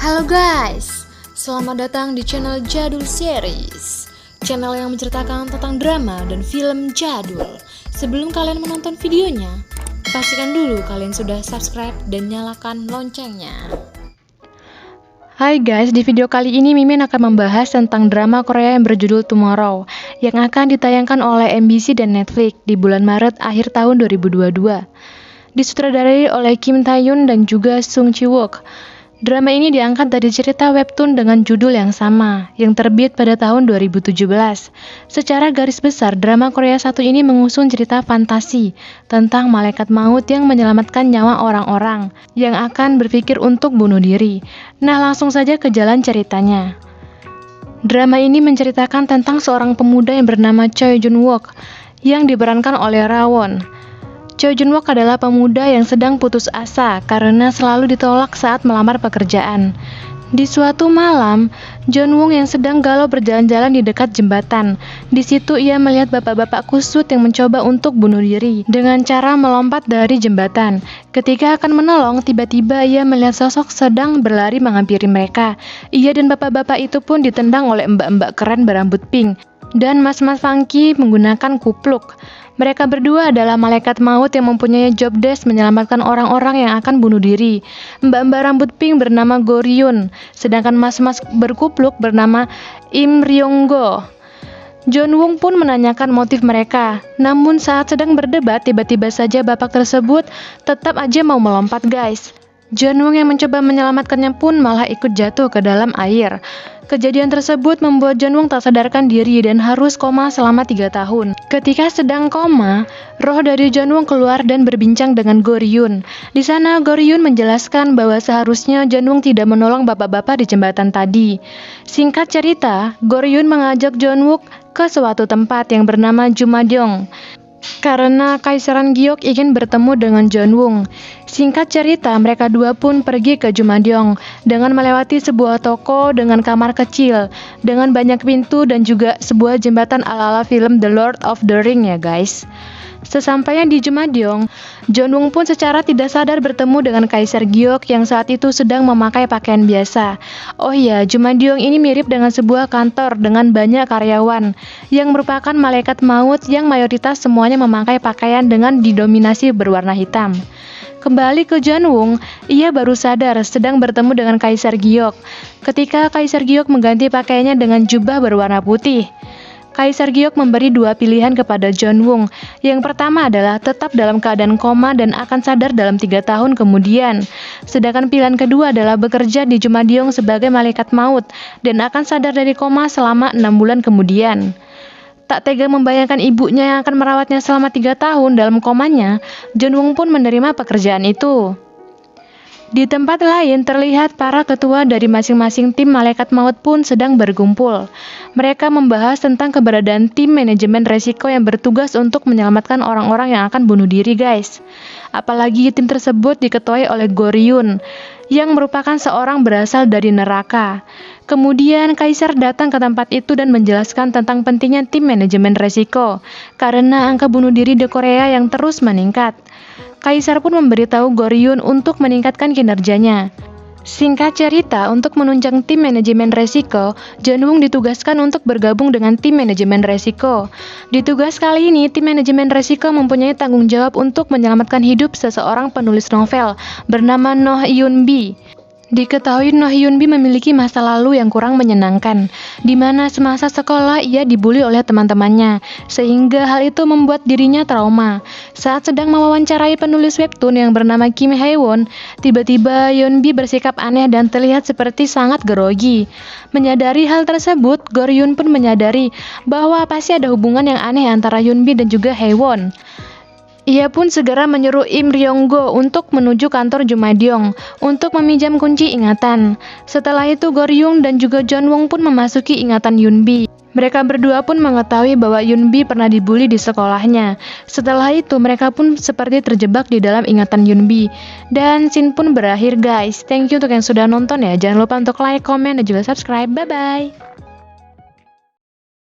Halo guys, selamat datang di channel Jadul Series, channel yang menceritakan tentang drama dan film jadul. Sebelum kalian menonton videonya, pastikan dulu kalian sudah subscribe dan nyalakan loncengnya. Hai guys, di video kali ini Mimin akan membahas tentang drama Korea yang berjudul Tomorrow yang akan ditayangkan oleh MBC dan Netflix di bulan Maret akhir tahun 2022. Disutradarai oleh Kim Tae-yoon dan juga Sung Ji-wook. Drama ini diangkat dari cerita webtoon dengan judul yang sama, yang terbit pada tahun 2017. Secara garis besar, drama Korea satu ini mengusung cerita fantasi tentang malaikat maut yang menyelamatkan nyawa orang-orang yang akan berpikir untuk bunuh diri. Nah, langsung saja ke jalan ceritanya. Drama ini menceritakan tentang seorang pemuda yang bernama Choi Jun-wook yang diperankan oleh Rawon. Choi Jun-wook adalah pemuda yang sedang putus asa karena selalu ditolak saat melamar pekerjaan. Di suatu malam, Jun-wook yang sedang galau berjalan-jalan di dekat jembatan. Di situ ia melihat bapak-bapak kusut yang mencoba untuk bunuh diri dengan cara melompat dari jembatan. Ketika akan menolong, tiba-tiba ia melihat sosok sedang berlari menghampiri mereka. Ia dan bapak-bapak itu pun ditendang oleh mbak-mbak keren berambut pink dan mas-mas funky menggunakan kupluk. Mereka berdua adalah malaikat maut yang mempunyai job desk menyelamatkan orang-orang yang akan bunuh diri. Mbak-mbak rambut pink bernama Go Ryun, sedangkan mas-mas berkupluk bernama Im Ryong-go. Jun-wook pun menanyakan motif mereka. Namun saat sedang berdebat, tiba-tiba saja bapak tersebut tetap aja mau melompat guys. Jun-wook yang mencoba menyelamatkannya pun malah ikut jatuh ke dalam air. Kejadian tersebut membuat Jun-wook tak sadarkan diri dan harus koma selama 3 tahun. Ketika sedang koma, roh dari Jun-wook keluar dan berbincang dengan Go Ryun. Di sana Go Ryun menjelaskan bahwa seharusnya Jun-wook tidak menolong bapak-bapak di jembatan tadi. Singkat cerita, Go Ryun mengajak Jun-wook ke suatu tempat yang bernama Jumadong karena Kaisaran Gyeok ingin bertemu dengan Jun-wook. Singkat cerita, mereka dua pun pergi ke Jumadong dengan melewati sebuah toko dengan kamar kecil, dengan banyak pintu dan juga sebuah jembatan ala-ala film The Lord of the Ring ya guys. Sesampainya di Jumadong, Jun-wook pun secara tidak sadar bertemu dengan Kaisar Gyeok yang saat itu sedang memakai pakaian biasa. Oh iya, Jumadong ini mirip dengan sebuah kantor dengan banyak karyawan yang merupakan malaikat maut yang mayoritas semuanya memakai pakaian dengan didominasi berwarna hitam. Kembali ke Jun-wook, ia baru sadar sedang bertemu dengan Kaisar Gyeok ketika Kaisar Gyeok mengganti pakaiannya dengan jubah berwarna putih. Kaisar Gyeok memberi 2 pilihan kepada Jun-wook. Yang pertama adalah tetap dalam keadaan koma dan akan sadar dalam 3 tahun kemudian. Sedangkan pilihan kedua adalah bekerja di Jumadong sebagai malaikat maut dan akan sadar dari koma selama 6 bulan kemudian. Tak tega membayangkan ibunya yang akan merawatnya selama 3 tahun dalam komanya, Jun-wook pun menerima pekerjaan itu. Di tempat lain terlihat para ketua dari masing-masing tim malaikat maut pun sedang berkumpul. Mereka membahas tentang keberadaan tim manajemen resiko yang bertugas untuk menyelamatkan orang-orang yang akan bunuh diri guys. Apalagi tim tersebut diketuai oleh Go Ryun yang merupakan seorang berasal dari neraka. Kemudian Kaisar datang ke tempat itu dan menjelaskan tentang pentingnya tim manajemen resiko karena angka bunuh diri di Korea yang terus meningkat. Kaisar pun memberitahu Go Ryun untuk meningkatkan kinerjanya. Singkat cerita, untuk menunjang tim manajemen resiko, Jun-wook ditugaskan untuk bergabung dengan tim manajemen resiko. Di tugas kali ini, tim manajemen resiko mempunyai tanggung jawab untuk menyelamatkan hidup seseorang penulis novel bernama Noh Hyun-bi. Diketahui Noh Hyun-bi memiliki masa lalu yang kurang menyenangkan, di mana semasa sekolah ia dibully oleh teman-temannya, sehingga hal itu membuat dirinya trauma. Saat sedang mewawancarai penulis webtoon yang bernama Kim Hae-won, tiba-tiba Hyun-bi bersikap aneh dan terlihat seperti sangat grogi. Menyadari hal tersebut, Go Ryun pun menyadari bahwa pasti ada hubungan yang aneh antara Hyun-bi dan juga Hae-won. Ia pun segera menyuruh Im Ryong-go untuk menuju kantor Jumadong untuk meminjam kunci ingatan. Setelah itu Go Ryun dan juga Jun-wook pun memasuki ingatan Hyun-bi. Mereka berdua pun mengetahui bahwa Hyun-bi pernah dibully di sekolahnya. Setelah itu mereka pun seperti terjebak di dalam ingatan Hyun-bi. Dan scene pun berakhir guys. Thank you untuk yang sudah nonton ya. Jangan lupa untuk like, comment, dan juga subscribe. Bye-bye.